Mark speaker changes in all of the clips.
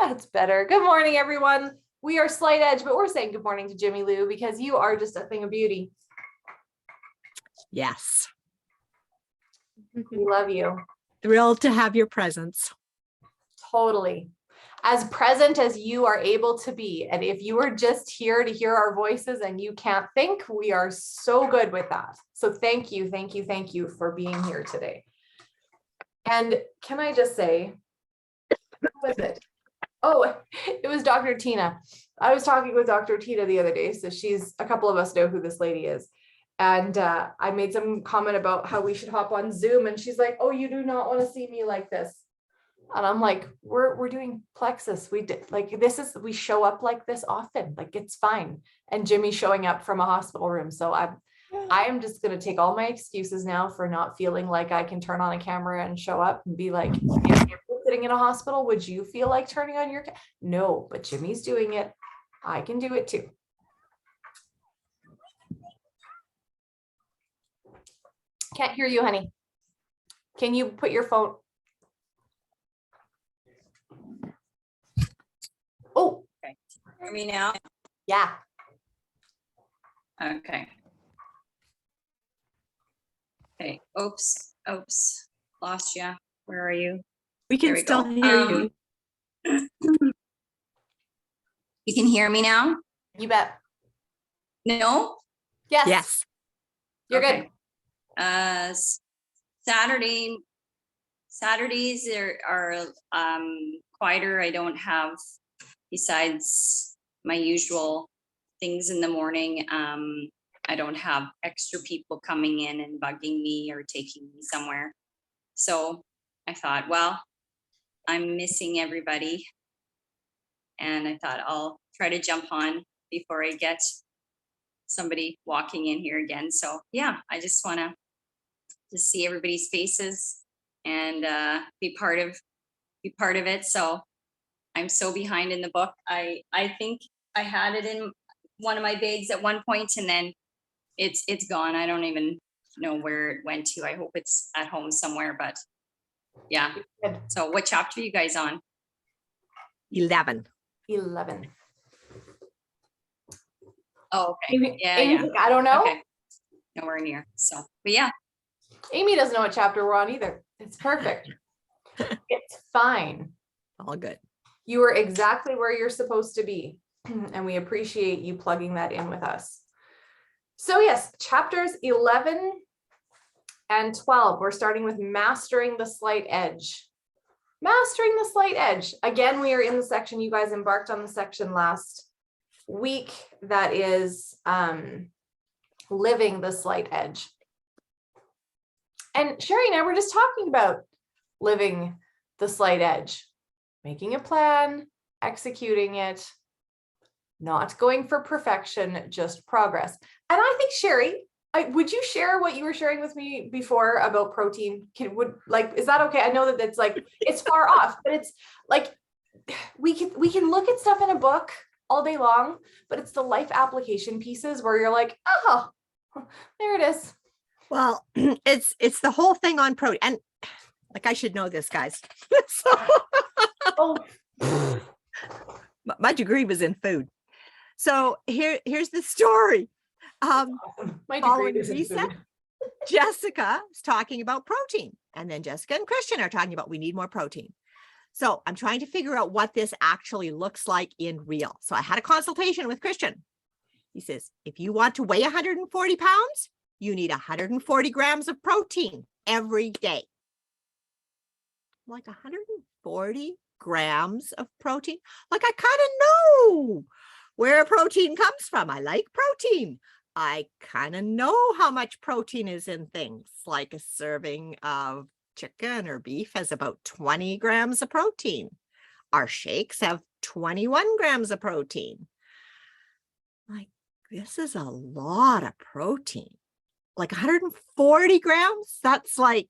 Speaker 1: That's better. Good morning, everyone. We are Slight Edge, but we're saying good morning to Jimmy Lou because you are just a thing of beauty.
Speaker 2: Yes.
Speaker 1: We love you.
Speaker 2: Thrilled to have your presence.
Speaker 1: Totally. As present as you are able to be. And if you are just here to hear our voices and you can't think, we are so good with that. So thank you for being here today. And can I just say, who was it? Oh, it was Dr. Tina. I was talking with Dr. Tina the other day. So a couple of us know who this lady is. And I made some comment about how we should hop on Zoom. And she's like, oh, you do not want to see me like this. And I'm like, we're doing Plexus. We show up like this often. Like, it's fine. And Jimmy's showing up from a hospital room. So I am just going to take all my excuses now for not feeling like I can turn on a camera and show up and be like, if you're sitting in a hospital, would you feel like turning on your No, but Jimmy's doing it. I can do it too. Can't hear you, honey. Can you put your phone? Oh,
Speaker 3: okay. Hear me now?
Speaker 1: Yeah.
Speaker 3: Okay. Okay. Oops. Lost ya. Where are you?
Speaker 2: We can still hear you.
Speaker 3: You can hear me now?
Speaker 1: You bet.
Speaker 3: No?
Speaker 1: Yes.
Speaker 2: Yes.
Speaker 1: You're good.
Speaker 3: Saturdays are quieter. I don't have, besides my usual things in the morning, I don't have extra people coming in and bugging me or taking me somewhere. So I thought, well, I'm missing everybody. And I thought I'll try to jump on before I get somebody walking in here again. So yeah, I just want to see everybody's faces and be part of it. So I'm so behind in the book. I think I had it in one of my bags at one point and then it's gone. I don't even know where it went to. I hope it's at home somewhere, but yeah. So what chapter are you guys on?
Speaker 2: 11.
Speaker 3: Oh, okay.
Speaker 1: Amy,
Speaker 3: Yeah.
Speaker 1: I don't know.
Speaker 3: Okay. Nowhere near. So, but yeah.
Speaker 1: Amy doesn't know what chapter we're on either. It's perfect. It's fine.
Speaker 2: All good.
Speaker 1: You are exactly where you're supposed to be. And we appreciate you plugging that in with us. So yes, chapters 11 and 12. We're starting with Mastering the Slight Edge. Mastering the Slight Edge. Again, we are in the section, you guys embarked on the section last week that is living the slight edge. And Sherry and I were just talking about living the slight edge, making a plan, executing it, not going for perfection, just progress. And I think, Sherry, would you share what you were sharing with me before about protein? Is that okay? I know that it's far off, but it's like we can look at stuff in a book all day long, but it's the life application pieces where you're like, oh, there it is.
Speaker 2: Well, it's the whole thing on protein. And like, I should know this, guys. My degree was in food. So here's the story.
Speaker 1: My degree is in
Speaker 2: Lisa,
Speaker 1: food.
Speaker 2: Jessica is talking about protein. And then Jessica and Christian are talking about we need more protein. So I'm trying to figure out what this actually looks like in real. So I had a consultation with Christian. He says, if you want to weigh 140 pounds, you need 140 grams of protein every day. Like 140 grams of protein? Like, I kind of know where protein comes from. I like protein. I kind of know how much protein is in things, like a serving of chicken or beef has about 20 grams of protein. Our shakes have 21 grams of protein. Like, this is a lot of protein. Like 140 grams, that's like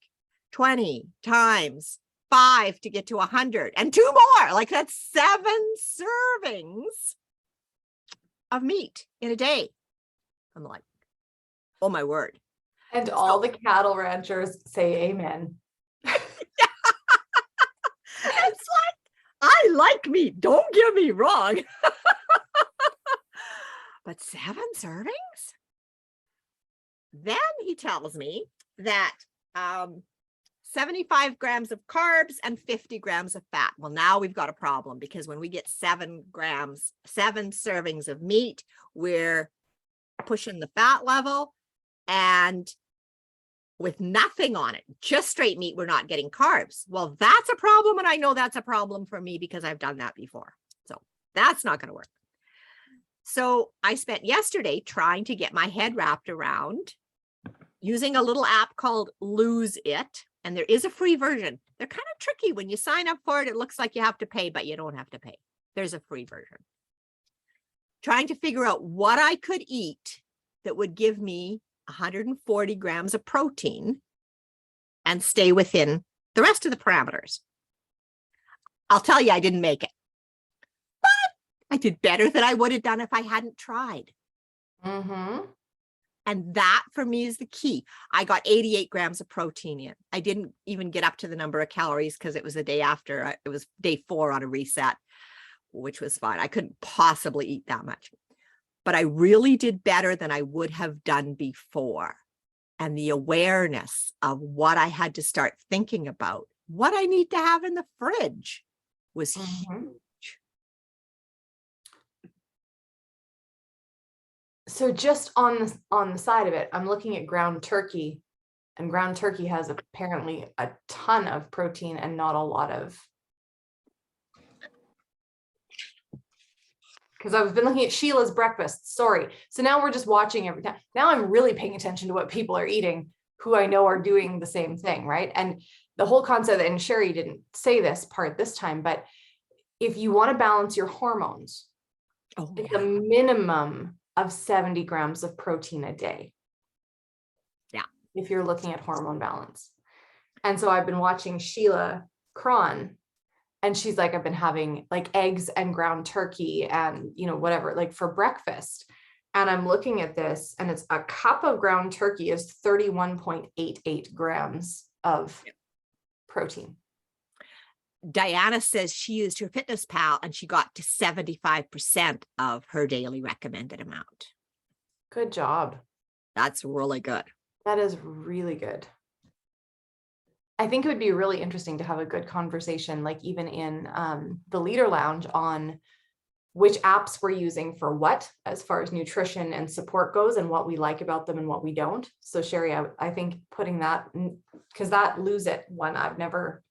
Speaker 2: 20 times 5 to get to 100 and 2 more. Like, that's 7 servings of meat in a day. I'm like, oh my word.
Speaker 1: And all the cattle ranchers say amen.
Speaker 2: It's like, I like meat. Don't get me wrong. But 7 servings? Then he tells me that 75 grams of carbs and 50 grams of fat. Well, now we've got a problem, because when we get 7 servings of meat, we're pushing the fat level, and with nothing on it, just straight meat, we're not getting carbs. Well, that's a problem. And I know that's a problem for me because I've done that before. So that's not going to work. So I spent yesterday trying to get my head wrapped around using a little app called Lose It. And there is a free version. They're kind of tricky. When you sign up for it, it looks like you have to pay, but you don't have to pay. There's a free version. Trying to figure out what I could eat that would give me 140 grams of protein and stay within the rest of the parameters. I'll tell you, I didn't make it, but I did better than I would have done if I hadn't tried.
Speaker 1: Mm-hmm.
Speaker 2: And that for me is the key. I got 88 grams of protein in. I didn't even get up to the number of calories because it was the day after. It was day 4 on a reset, which was fine. I couldn't possibly eat that much. But I really did better than I would have done before. And the awareness of what I had to start thinking about, what I need to have in the fridge, was huge.
Speaker 1: So just on the side of it, I'm looking at ground turkey, and ground turkey has apparently a ton of protein and not a lot of. Because I've been looking at Sheila's breakfast. Sorry. So now we're just watching every time. Now I'm really paying attention to what people are eating who I know are doing the same thing, right? And the whole concept, and Sherry didn't say this part this time, but if you want to balance your hormones, it's a minimum of 70 grams of protein a day.
Speaker 2: Yeah.
Speaker 1: If you're looking at hormone balance. And so I've been watching Sheila Cron. And she's like, I've been having like eggs and ground turkey and, you know, whatever, like for breakfast. And I'm looking at this, and it's a cup of ground turkey is 31.88 grams of protein.
Speaker 2: Diana says she used her FitnessPal and she got to 75% of her daily recommended amount.
Speaker 1: Good job.
Speaker 2: That's really good.
Speaker 1: That is really good. I think it would be really interesting to have a good conversation, like even in the Leader Lounge, on which apps we're using for what, as far as nutrition and support goes, and what we like about them and what we don't. So Sherry, I think putting that, because that Lose It one, I've never.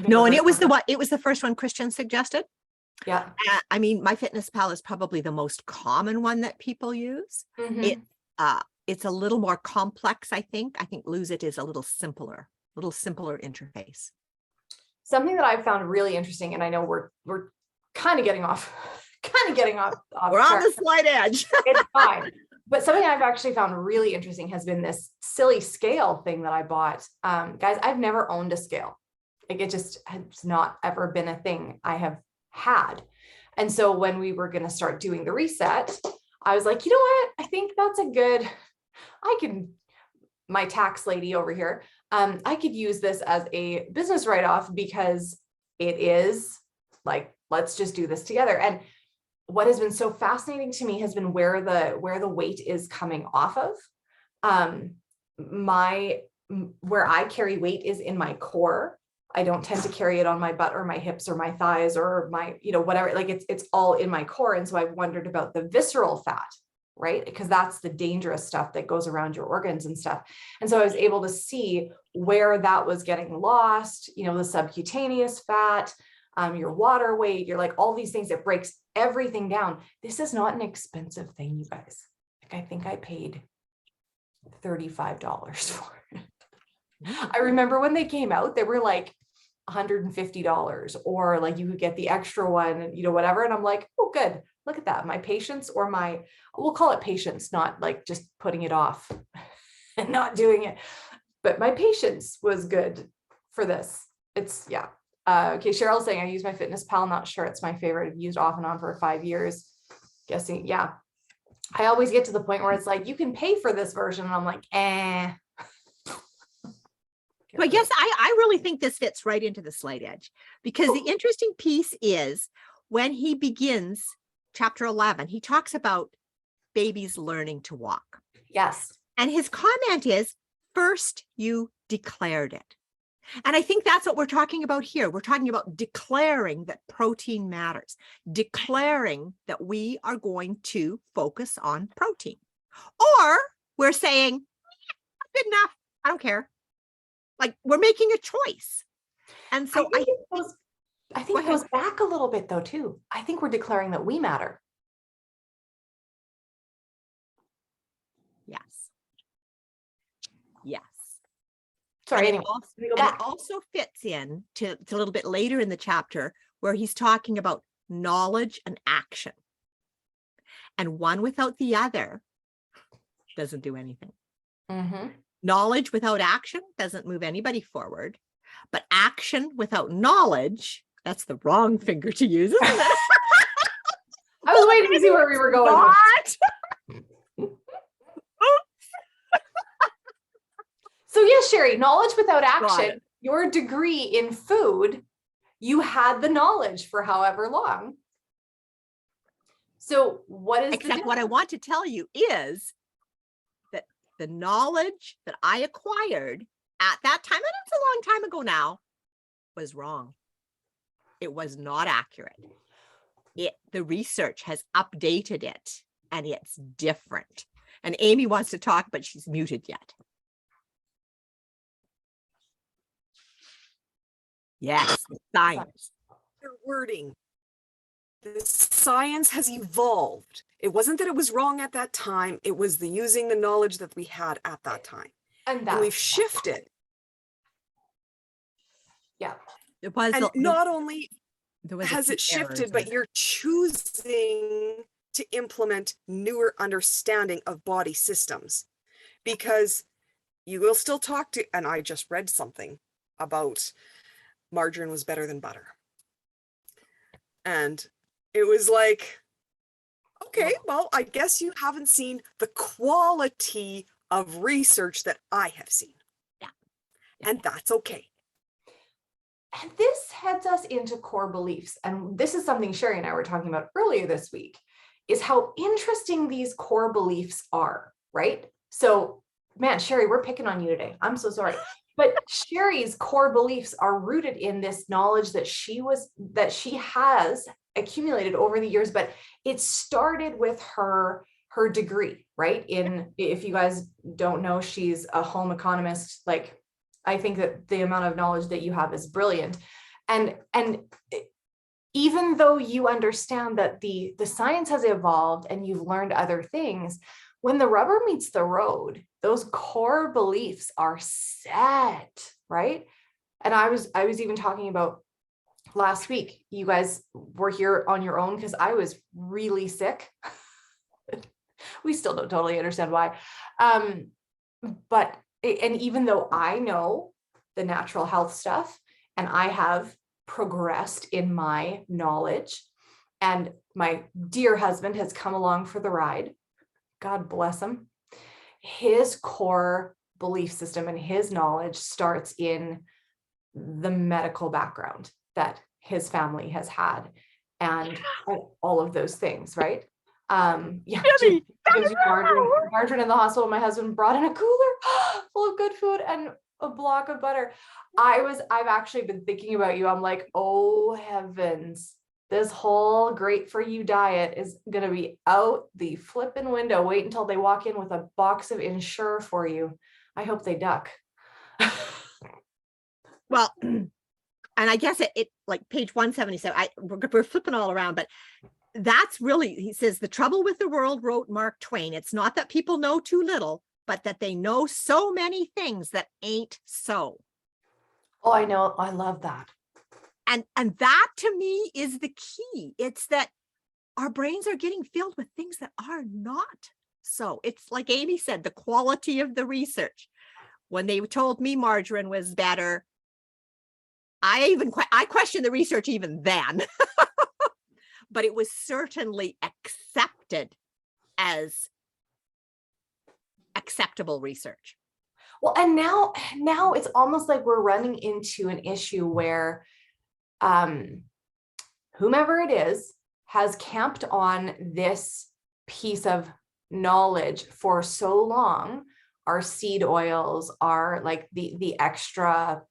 Speaker 2: No, and it was the first one Christian suggested.
Speaker 1: Yeah.
Speaker 2: I mean, MyFitnessPal is probably the most common one that people use.
Speaker 1: Mm-hmm.
Speaker 2: It's a little more complex, I think. I think Lose It is a little simpler interface.
Speaker 1: Something that I've found really interesting, and I know we're kind of getting off. We're
Speaker 2: on the slight edge.
Speaker 1: It's fine. But something I've actually found really interesting has been this silly scale thing that I bought. Guys, I've never owned a scale. Like, it just has not ever been a thing I have had. And so when we were going to start doing the reset, I was like, you know what? I think that's my tax lady over here, I could use this as a business write-off, because it is like, let's just do this together. And what has been so fascinating to me has been where the weight is coming off of. Where I carry weight is in my core. I don't tend to carry it on my butt or my hips or my thighs or my, whatever, like it's all in my core. And so I wondered about the visceral fat, right? Because that's the dangerous stuff that goes around your organs and stuff. And so I was able to see where that was getting lost, the subcutaneous fat, your water weight, you're like all these things that breaks everything down. This is not an expensive thing, you guys. Like, I think I paid $35 for it. I remember when they came out, they were like $150, or like you could get the extra one, whatever. And I'm like, oh, good. Look at that. My patience, or we'll call it patience, not like just putting it off and not doing it. But my patience was good for this. It's, yeah. Okay, Cheryl's saying I use MyFitnessPal. Not sure it's my favorite. I've used off and on for 5 years. Guessing, yeah. I always get to the point where it's like, you can pay for this version. And I'm like,
Speaker 2: So I guess I really think this fits right into the slight edge, because the interesting piece is when he begins chapter 11, he talks about babies learning to walk.
Speaker 1: Yes.
Speaker 2: And his comment is, first you declared it. And I think that's what we're talking about here. We're talking about declaring that protein matters, declaring that we are going to focus on protein. Or we're saying, good enough, I don't care. Like, we're making a choice. And so
Speaker 1: I think it
Speaker 2: Go
Speaker 1: goes back a little bit though, too. I think we're declaring that we matter.
Speaker 2: yes. Yes.
Speaker 1: Sorry,
Speaker 2: And
Speaker 1: anyway.
Speaker 2: it
Speaker 1: Let me go
Speaker 2: and it
Speaker 1: back.
Speaker 2: also fits in to a little bit later in the chapter where he's talking about knowledge and action. And one without the other doesn't do anything.
Speaker 1: Mhm.
Speaker 2: Knowledge without action doesn't move anybody forward. But action without knowledge, that's the wrong finger to use, isn't it?
Speaker 1: I was waiting to see where we were going.
Speaker 2: Not.
Speaker 1: So yes, Sherry, knowledge without
Speaker 2: Got
Speaker 1: action,
Speaker 2: it.
Speaker 1: your degree in food, you had the knowledge for however long. So what is
Speaker 2: Except what I want to tell you is that the knowledge that I acquired at that time, and it's a long time ago now, was wrong. It was not accurate. The research has updated it and it's different. And Amy wants to talk, but she's muted yet. Yes, science.
Speaker 4: Their wording. The science has evolved. It wasn't that it was wrong at that time. It was the using the knowledge that we had at that time.
Speaker 1: And
Speaker 4: And we've shifted.
Speaker 1: Yeah.
Speaker 2: It was
Speaker 4: And not only
Speaker 2: there was a
Speaker 4: has
Speaker 2: few
Speaker 4: it shifted,
Speaker 2: errors
Speaker 4: but
Speaker 2: with it.
Speaker 4: you're choosing to implement newer understanding of body systems, because you will still talk to, and I just read something about margarine was better than butter. And it was like, okay, well, I guess you haven't seen the quality of research that I have seen.
Speaker 2: Yeah.
Speaker 4: And that's okay.
Speaker 1: And this heads us into core beliefs. And this is something Sherry and I were talking about earlier this week, is how interesting these core beliefs are, right? So, man, Sherry, we're picking on you today. I'm so sorry. But Sherry's core beliefs are rooted in this knowledge that she has accumulated over the years, but it started with her degree, right? If you guys don't know, she's a home economist. Like, I think that the amount of knowledge that you have is brilliant. And even though you understand that the science has evolved and you've learned other things, when the rubber meets the road, those core beliefs are set, right? And I was even talking about last week, you guys were here on your own because I was really sick. We still don't totally understand why. And even though I know the natural health stuff and I have progressed in my knowledge, and my dear husband has come along for the ride, God bless him, his core belief system and his knowledge starts in the medical background that his family has had and all of those things, right? Yeah,
Speaker 2: Jimmy,
Speaker 1: gives you margarine in the hospital. My husband brought in a cooler full of good food and a block of butter. I've actually been thinking about you. I'm like, oh heavens, this whole great for you diet is going to be out the flipping window. Wait until they walk in with a box of Ensure for you. I hope they duck.
Speaker 2: Well, and I guess it like page 177, we're flipping all around, but that's really, he says, the trouble with the world, wrote Mark Twain. It's not that people know too little, but that they know so many things that ain't so.
Speaker 1: Oh, I know. I love that.
Speaker 2: And that to me is the key. It's that our brains are getting filled with things that are not so. It's like Amy said, the quality of the research. When they told me margarine was better, I questioned the research even then, but it was certainly accepted as acceptable research.
Speaker 1: Well, and now it's almost like we're running into an issue where whomever it is has camped on this piece of knowledge for so long. Our seed oils are like the extra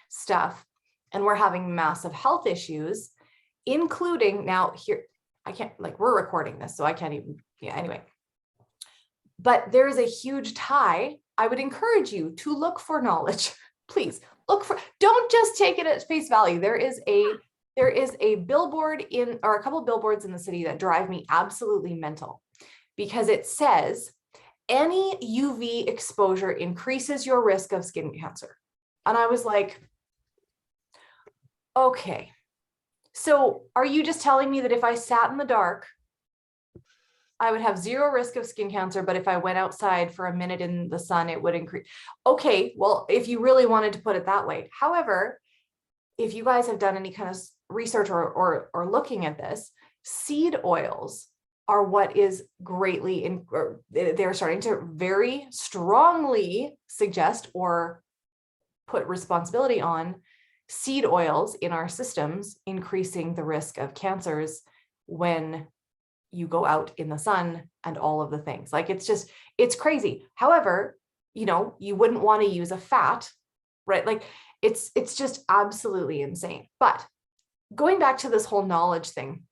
Speaker 1: stuff, and we're having massive health issues, including now here, I can't, like, we're recording this, so I can't even, yeah, anyway. But there's a huge tie. I would encourage you to look for knowledge. Please look for, don't just take it at face value. There is a billboard or a couple billboards in the city that drive me absolutely mental, because it says any UV exposure increases your risk of skin cancer. And I was like, okay, so are you just telling me that if I sat in the dark, I would have zero risk of skin cancer, but if I went outside for a minute in the sun, it would increase? Okay, well, if you really wanted to put it that way. However, if you guys have done any kind of research or looking at this, seed oils are what is greatly they're starting to very strongly suggest or put responsibility on seed oils in our systems, increasing the risk of cancers when you go out in the sun and all of the things. Like, it's crazy. However, you wouldn't want to use a fat, right? Like, it's just absolutely insane. But going back to this whole knowledge thing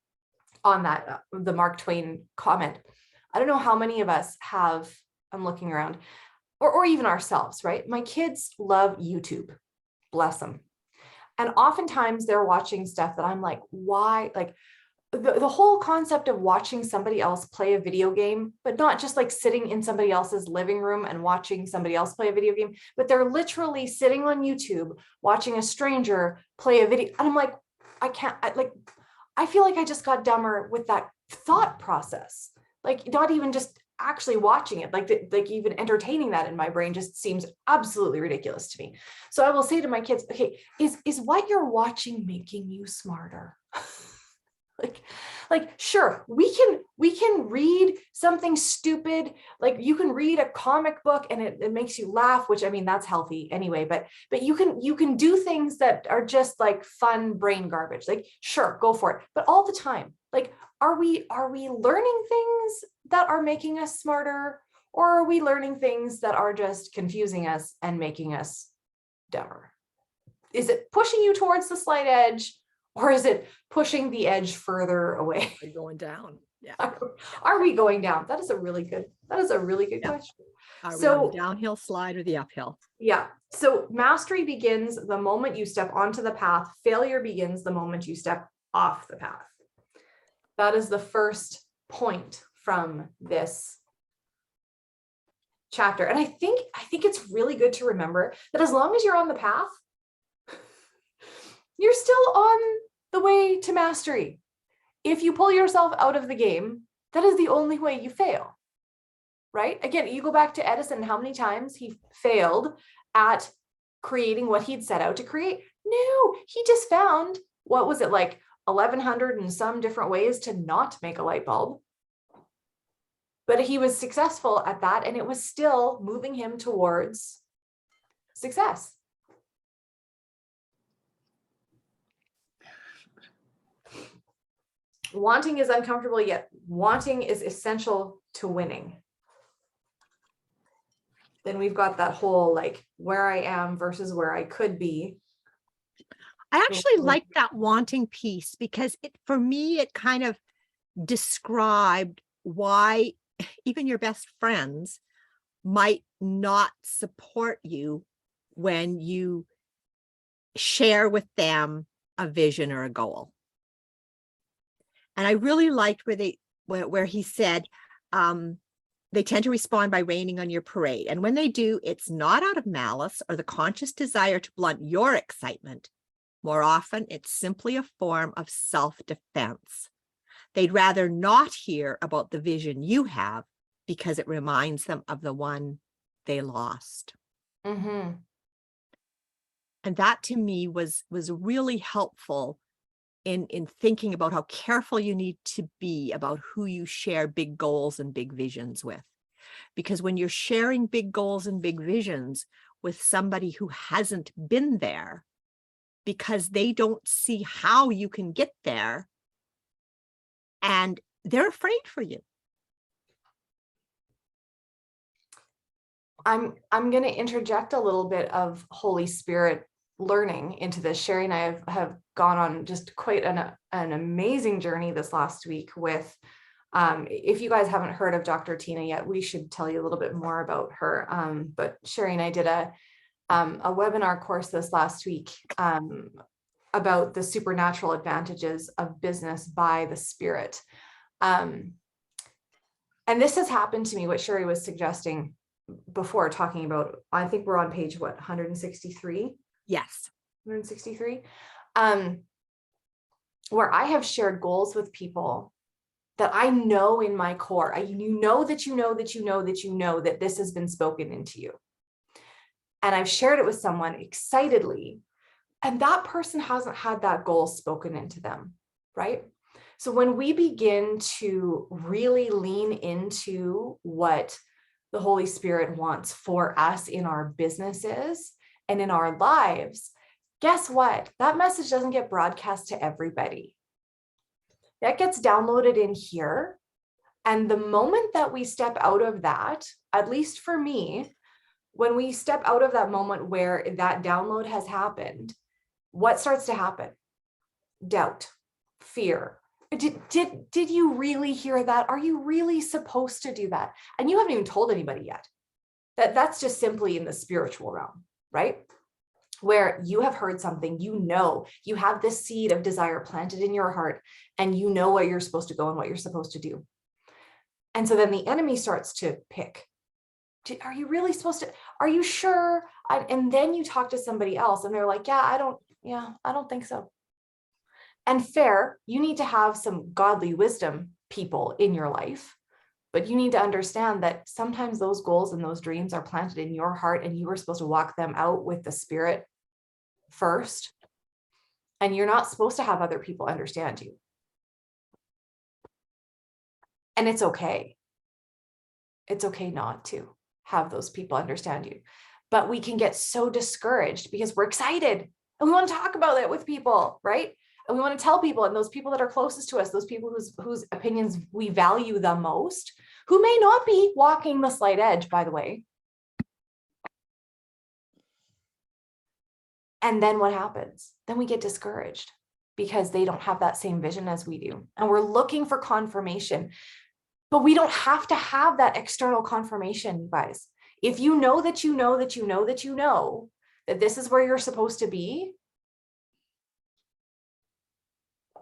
Speaker 1: on that, the Mark Twain comment, I don't know how many of us have, I'm looking around, or even ourselves, right? My kids love YouTube, bless them. And oftentimes they're watching stuff that I'm like, why? Like, the whole concept of watching somebody else play a video game, but not just like sitting in somebody else's living room and watching somebody else play a video game, but they're literally sitting on YouTube watching a stranger play a video. And I'm like, I feel like I just got dumber with that thought process. Like, not even just actually watching it, like even entertaining that in my brain just seems absolutely ridiculous to me. So I will say to my kids, okay, is what you're watching making you smarter? Like, sure, we can read something stupid, like you can read a comic book and it makes you laugh, which, I mean, that's healthy anyway, but you can do things that are just like fun brain garbage. Like, sure, go for it. But all the time, like, are we learning things that are making us smarter, or are we learning things that are just confusing us and making us dumber? Is it pushing you towards the slight edge, or is it pushing the edge further away?
Speaker 2: We're going down. Yeah.
Speaker 1: Are we going down? That is a really good
Speaker 2: Yeah.
Speaker 1: question.
Speaker 2: Are we
Speaker 1: So-
Speaker 2: on the downhill slide or the uphill?
Speaker 1: Yeah. So mastery begins the moment you step onto the path. Failure begins the moment you step off the path. That is the first point from this chapter. And I think it's really good to remember that as long as you're on the path, you're still on the way to mastery. If you pull yourself out of the game, that is the only way you fail, right? Again, you go back to Edison, how many times he failed at creating what he'd set out to create. No, he just found, what was it, like 1,100 and some different ways to not make a light bulb. But he was successful at that, and it was still moving him towards success. Wanting is uncomfortable, yet wanting is essential to winning. Then we've got that whole, like, where I am versus where I could be.
Speaker 2: I actually like that wanting piece, because for me, it kind of described why even your best friends might not support you when you share with them a vision or a goal. And I really liked where he said, they tend to respond by raining on your parade. And when they do, it's not out of malice or the conscious desire to blunt your excitement. More often, it's simply a form of self-defense. They'd rather not hear about the vision you have because it reminds them of the one they lost.
Speaker 1: Mm-hmm.
Speaker 2: And that to me was really helpful in thinking about how careful you need to be about who you share big goals and big visions with. Because when you're sharing big goals and big visions with somebody who hasn't been there, because they don't see how you can get there, and they're afraid for you.
Speaker 1: I'm going to interject a little bit of Holy Spirit learning into this. Sherry and I have gone on just quite an amazing journey this last week with, if you guys haven't heard of Dr. Tina yet, we should tell you a little bit more about her. But Sherry and I did a webinar course this last week about the supernatural advantages of business by the Spirit. And this has happened to me, what Sherry was suggesting before, talking about, I think we're on page, what, 163?
Speaker 2: Yes.
Speaker 1: 163, where I have shared goals with people that I know in my core, you know that this has been spoken into you. And I've shared it with someone excitedly, and that person hasn't had that goal spoken into them, right? So when we begin to really lean into what the Holy Spirit wants for us in our businesses and in our lives, guess what? That message doesn't get broadcast to everybody. That gets downloaded in here. And the moment that we step out of that, at least for me, when we step out of that moment where that download has happened, what starts to happen? Doubt, fear. Did you really hear that? Are you really supposed to do that? And you haven't even told anybody yet. That's just simply in the spiritual realm, right? Where you have heard something, you have this seed of desire planted in your heart, and you know what you're supposed to go and what you're supposed to do. And so then the enemy starts to pick. Are you really supposed to? Are you sure? And then you talk to somebody else and they're like, I don't think so. And fair, you need to have some godly wisdom people in your life, but you need to understand that sometimes those goals and those dreams are planted in your heart, and you are supposed to walk them out with the Spirit first. And you're not supposed to have other people understand you. And it's okay. It's okay not to have those people understand you. But we can get so discouraged because we're excited and we want to talk about it with people, right? And we want to tell people, and those people that are closest to us, those people whose opinions we value the most, who may not be walking the slight edge, by the way. And then what happens? Then we get discouraged because they don't have that same vision as we do. And we're looking for confirmation, but we don't have to have that external confirmation, you guys. If you know that you know that you know that you know that this is where you're supposed to be.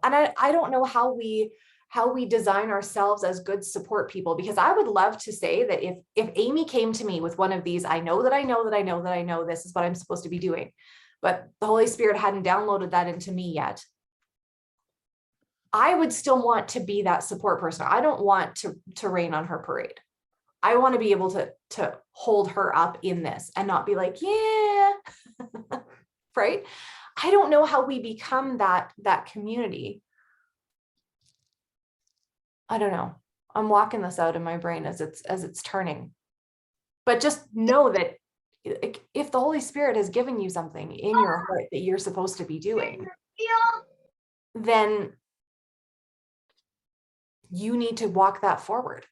Speaker 1: And I don't know how we design ourselves as good support people, because I would love to say that if Amy came to me with one of these, I know this is what I'm supposed to be doing, but the Holy Spirit hadn't downloaded that into me yet, I would still want to be that support person. I don't want to rain on her parade. I want to be able to hold her up in this and not be like, yeah, right? I don't know how we become that community. I don't know. I'm walking this out in my brain as it's turning. But just know that if the Holy Spirit has given you something in your heart that you're supposed to be doing, then you need to walk that forward.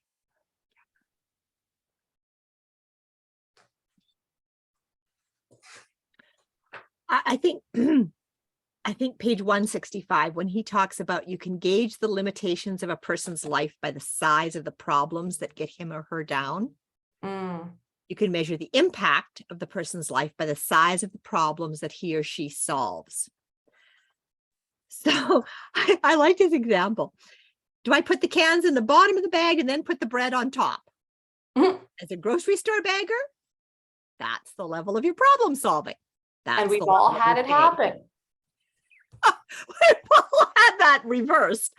Speaker 2: I think page 165, when he talks about you can gauge the limitations of a person's life by the size of the problems that get him or her down. You can measure the impact of the person's life by the size of the problems that he or she solves. So I like his example. Do I put the cans in the bottom of the bag and then put the bread on top? As a grocery store bagger, that's the level of your problem solving.
Speaker 1: And we've all had it happen.
Speaker 2: We've all had that reversed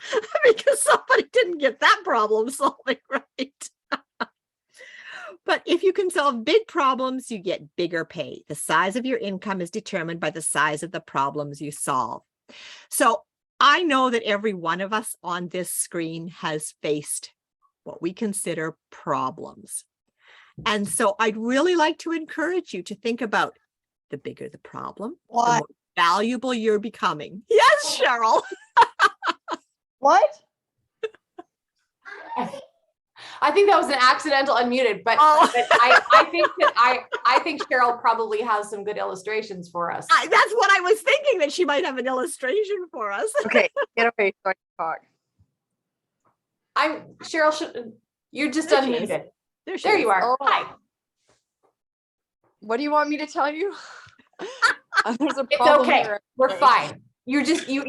Speaker 2: because somebody didn't get that problem solving right. But if you can solve big problems, you get bigger pay. The size of your income is determined by the size of the problems you solve. So I know that every one of us on this screen has faced what we consider problems. And so I'd really like to encourage you to think about the bigger the problem, the
Speaker 5: What?
Speaker 2: more valuable you're becoming. Yes, Cheryl.
Speaker 5: What?
Speaker 1: I think that was an accidental unmuted, but,
Speaker 2: Oh.
Speaker 1: but I think Cheryl probably has some good illustrations for us.
Speaker 2: That's what I was thinking, that she might have an illustration for us.
Speaker 5: Okay, get away so I can talk.
Speaker 1: Cheryl, you're just
Speaker 2: There she is.
Speaker 1: unmuted.
Speaker 2: There she
Speaker 1: There
Speaker 2: is.
Speaker 1: you are.
Speaker 5: Oh.
Speaker 1: Hi.
Speaker 5: What do you want me to tell you? There's a
Speaker 1: It's
Speaker 5: problem
Speaker 1: okay.
Speaker 5: here.
Speaker 1: We're
Speaker 5: Okay.
Speaker 1: fine. You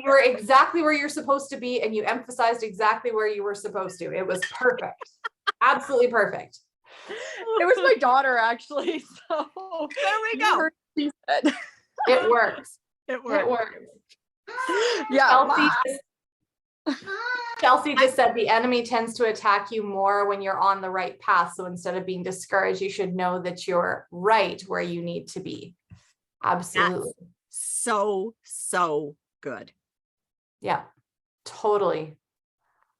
Speaker 1: were exactly where you're supposed to be, and you emphasized exactly where you were supposed to. It was perfect. Absolutely perfect.
Speaker 5: It was my daughter, actually. So
Speaker 2: There we
Speaker 5: you
Speaker 2: go.
Speaker 5: heard what she said.
Speaker 1: It works.
Speaker 2: It
Speaker 1: It
Speaker 2: worked.
Speaker 1: works.
Speaker 5: Yeah.
Speaker 1: Chelsea just said the enemy tends to attack you more when you're on the right path. So instead of being discouraged, you should know that you're right where you need to be. Absolutely.
Speaker 2: So good.
Speaker 1: Yeah, totally.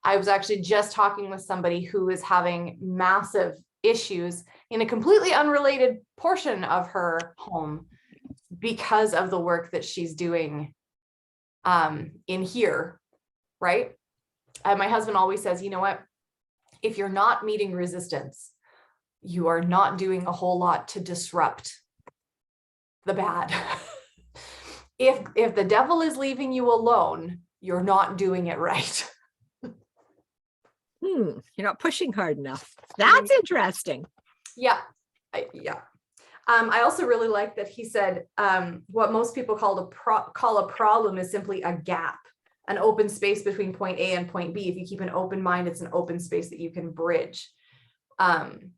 Speaker 1: I was actually just talking with somebody who is having massive issues in a completely unrelated portion of her home because of the work that she's doing in here, right? And my husband always says, you know what? If you're not meeting resistance, you are not doing a whole lot to disrupt the bad. If the devil is leaving you alone, you're not doing it right.
Speaker 2: You're not pushing hard enough. That's interesting.
Speaker 1: Yeah. Yeah. I also really like that he said what most people call a problem is simply a gap, an open space between point A and point B. If you keep an open mind, it's an open space that you can bridge. And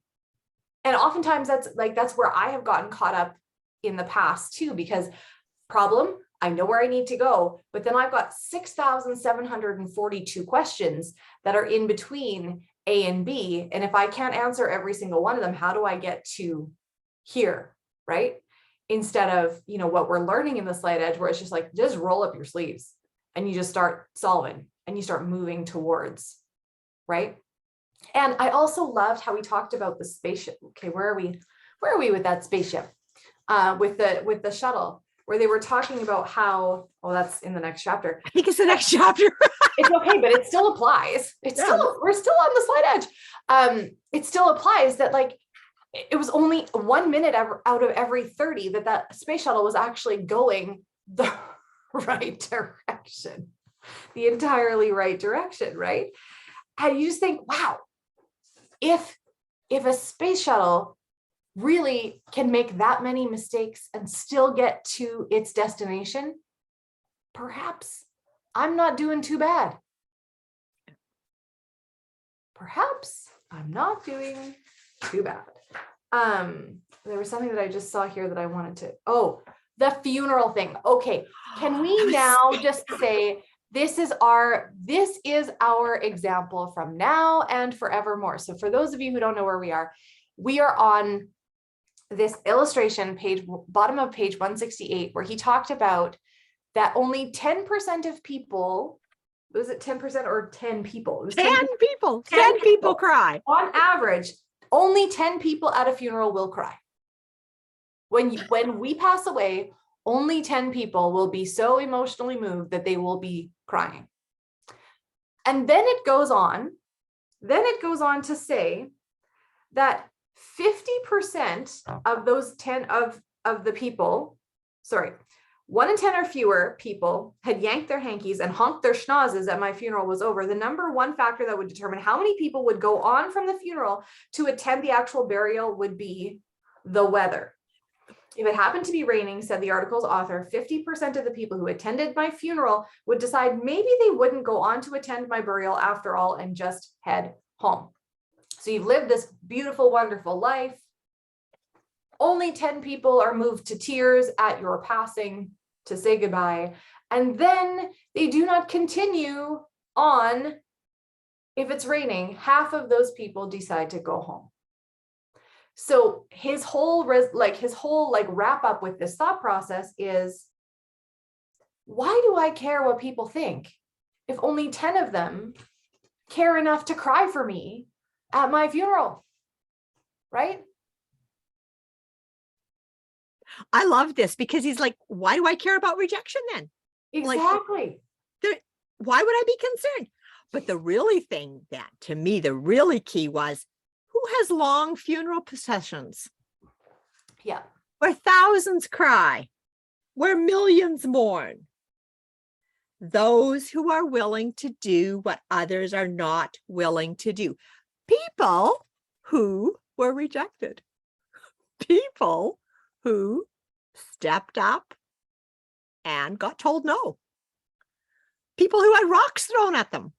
Speaker 1: oftentimes that's where I have gotten caught up in the past too, because problem, I know where I need to go, but then I've got 6,742 questions that are in between A and B. And if I can't answer every single one of them, how do I get to here, right? Instead of, what we're learning in the Slight Edge, where it's just like, just roll up your sleeves and you just start solving and you start moving towards, right? And I also loved how we talked about the spaceship. Okay, where are we with that spaceship? With the shuttle, where they were talking about how, that's in the next chapter.
Speaker 2: I think it's the next chapter.
Speaker 1: It's okay, but it still applies. We're still on the Slight Edge. It still applies that it was only 1 minute out of every 30 that space shuttle was actually going the right direction, the entirely right direction, right? And you just think, wow, if a space shuttle really can make that many mistakes and still get to its destination, perhaps I'm not doing too bad. Perhaps I'm not doing too bad. There was something that I just saw here that I wanted to, the funeral thing. Okay. Can we now just say, this is our example from now and forevermore. So for those of you who don't know where we are on this illustration page, bottom of page 168, where he talked about that only 10% of people, was it 10% or 10 people? It was
Speaker 2: 10 people.
Speaker 1: 10
Speaker 2: 10 people
Speaker 1: people.
Speaker 2: cry.
Speaker 1: On average, only 10 people at a funeral will cry. When we pass away, only 10 people will be so emotionally moved that they will be crying. And then it goes on to say that 50% of those 10 of the people, 1 in 10 or fewer people had yanked their hankies and honked their schnozzes at my funeral was over. The number one factor that would determine how many people would go on from the funeral to attend the actual burial would be the weather. If it happened to be raining, said the article's author, 50% of the people who attended my funeral would decide maybe they wouldn't go on to attend my burial after all and just head home. So you've lived this beautiful, wonderful life. Only 10 people are moved to tears at your passing to say goodbye. And then they do not continue on. If it's raining, half of those people decide to go home. So his whole wrap up with this thought process is, why do I care what people think if only 10 of them care enough to cry for me at my funeral, right?
Speaker 2: I love this because he's like, why do I care about rejection then? Like,
Speaker 1: Exactly.
Speaker 2: Why would I be concerned? But the really thing that to me, the really key was, who has long funeral processions
Speaker 1: Yeah.
Speaker 2: where thousands cry, where millions mourn? Those who are willing to do what others are not willing to do. People who were rejected. People who stepped up and got told no. People who had rocks thrown at them.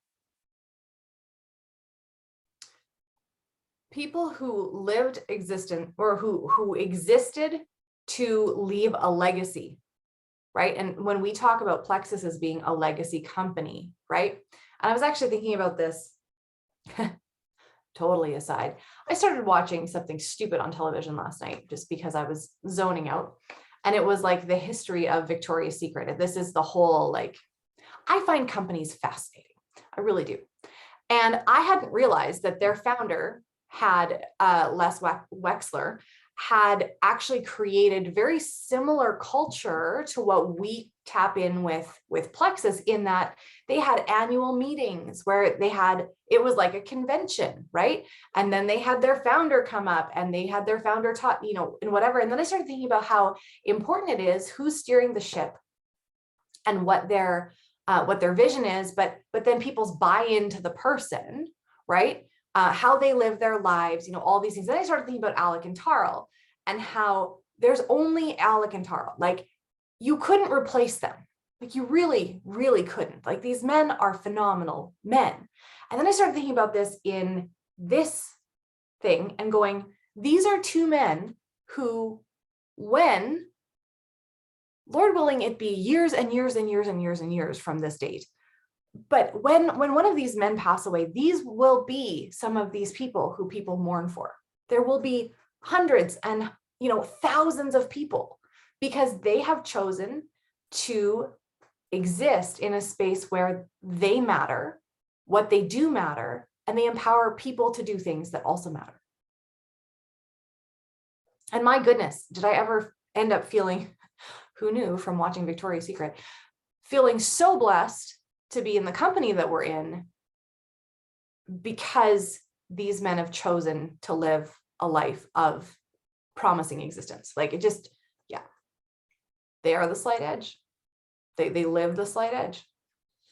Speaker 1: People who lived existent or who existed to leave a legacy, right? And when we talk about Plexus as being a legacy company, right? And I was actually thinking about this, totally aside. I started watching something stupid on television last night just because I was zoning out. And it was like the history of Victoria's Secret. And this is the whole, like, I find companies fascinating. I really do. And I hadn't realized that their founder had, Les Wexler, had actually created very similar culture to what we tap in with Plexus, in that they had annual meetings where it was like a convention, right? And then they had their founder come up and they had their founder talk, and whatever. And then I started thinking about how important it is who's steering the ship and what their vision is, but then people's buy-in to the person, right? How they live their lives, all these things. Then I started thinking about Alec and Tarl and how there's only Alec and Tarl. Like, you couldn't replace them. Like, you really, really couldn't. Like, these men are phenomenal men. And then I started thinking about this in this thing and going, these are two men who, when, Lord willing, it be years and years and years and years and years from this date, but when one of these men pass away, these will be some of these people who people mourn for. There will be hundreds and thousands of people, because they have chosen to exist in a space where they matter, what they do matter, and they empower people to do things that also matter. And my goodness, did I ever end up feeling, who knew from watching Victoria's Secret, feeling so blessed to be in the company that we're in, because these men have chosen to live a life of promising existence. Like, it just, yeah, they are the slight edge. They live the slight edge.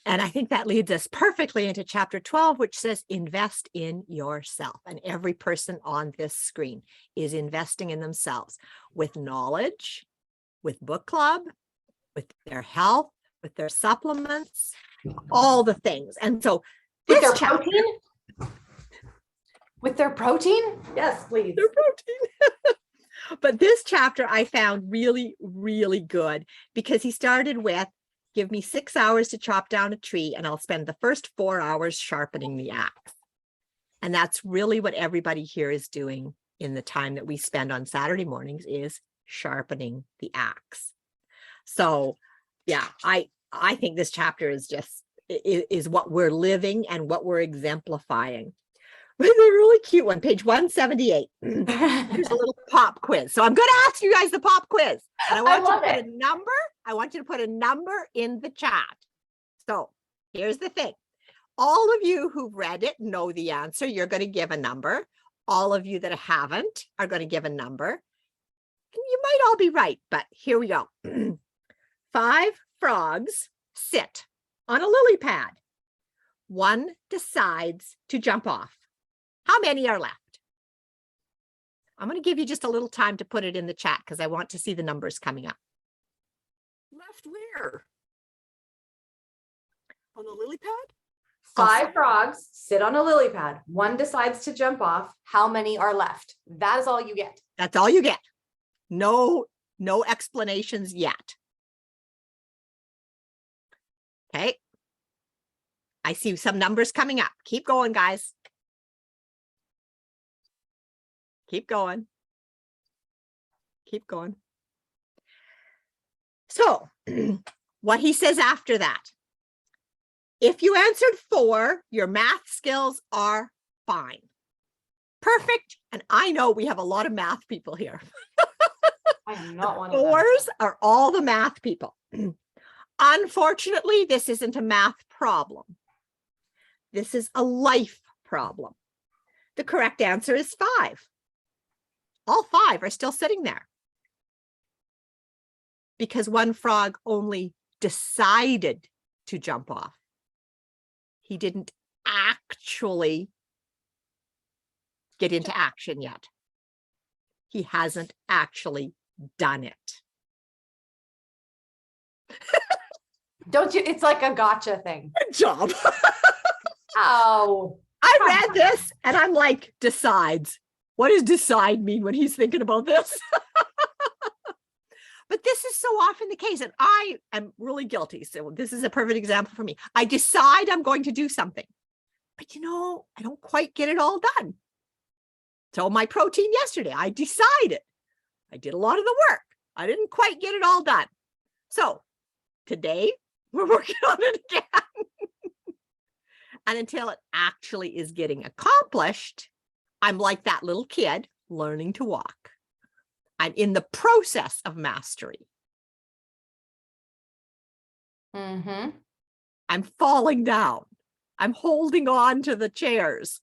Speaker 2: And I think that leads us perfectly into chapter 12, which says invest in yourself. And every person on this screen is investing in themselves with knowledge, with book club, with their health, with their supplements, all the things. And so
Speaker 1: With
Speaker 2: this
Speaker 1: their
Speaker 2: chapter,
Speaker 1: protein? With their protein? Yes, please.
Speaker 2: their protein. But this chapter I found really, really good, because he started with, give me 6 hours to chop down a tree and I'll spend the first 4 hours sharpening the axe. And that's really what everybody here is doing in the time that we spend on Saturday mornings, is sharpening the axe. So yeah, I think this chapter is just is what we're living and what we're exemplifying. But a really cute one, page 178. Here's a little pop quiz. So I'm going to ask you guys the pop quiz. And I want you to put a number. I want you to put a number in the chat. So here's the thing. All of you who've read it know the answer. You're going to give a number. All of you that haven't are going to give a number. You might all be right, but here we go. 5 frogs sit on a lily pad. One decides to jump off. How many are left? I'm going to give you just a little time to put it in the chat because I want to see the numbers coming up.
Speaker 4: Left where? On the lily pad?
Speaker 1: 5 frogs sit on a lily pad. One decides to jump off. How many are left? That is all you get.
Speaker 2: That's all you get. No explanations yet. Okay. I see some numbers coming up. Keep going, guys. Keep going. Keep going. So what he says after that, if you answered 4, your math skills are fine. Perfect. And I know we have a lot of math people here.
Speaker 1: I am not one of them.
Speaker 2: Fours are all the math people. Unfortunately, this isn't a math problem. This is a life problem. The correct answer is 5. All 5 are still sitting there because one frog only decided to jump off. He didn't actually get into action yet. He hasn't actually done it.
Speaker 1: Don't you? It's like a gotcha thing.
Speaker 2: Good job.
Speaker 1: Oh,
Speaker 2: I read this and I'm like, decides. What does decide mean when he's thinking about this? But this is so often the case, and I am really guilty. So this is a perfect example for me. I decide I'm going to do something, but I don't quite get it all done. So my protein yesterday, I decided. I did a lot of the work. I didn't quite get it all done. So today we're working on it again. And until it actually is getting accomplished, I'm like that little kid learning to walk. I'm in the process of mastery.
Speaker 1: mm-hmm.
Speaker 2: I'm falling down. I'm holding on to the chairs